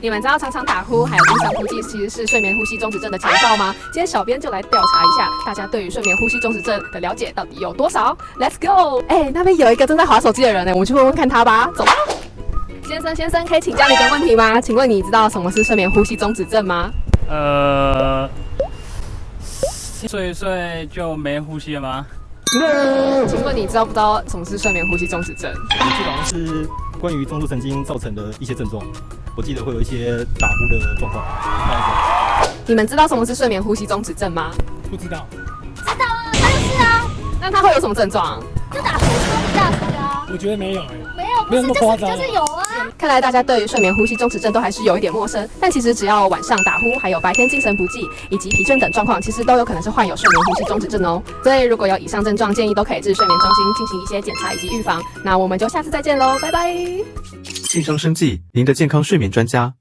你们知道常常打呼还有经常呼吸其实是睡眠呼吸中止症的前兆吗？今天小编就来调查一下大家对于睡眠呼吸中止症的了解到底有多少。Let's go！ 那边有一个正在滑手机的人呢，我们去问问看他吧。走吧。先生，可以请教你一个问题吗？请问你知道什么是睡眠呼吸中止症吗？睡一睡就没呼吸了吗？请问你知道不知道什么是睡眠呼吸中止症？我记得好像是关于中枢神经造成的一些症状，我记得会有一些打呼的状况。你们知道什么是睡眠呼吸中止症吗？不知道。知道啊，他就是啊。那他会有什么症状？就打呼超级大声啊。我觉得没有没有那么夸张，就是有啊。看来大家对于睡眠呼吸中止症都还是有一点陌生，但其实只要晚上打呼，还有白天精神不济以及疲倦等状况，其实都有可能是患有睡眠呼吸中止症哦。所以如果有以上症状，建议都可以至睡眠中心进行一些检查以及预防。那我们就下次再见喽，拜拜。信生生技，您的健康睡眠专家。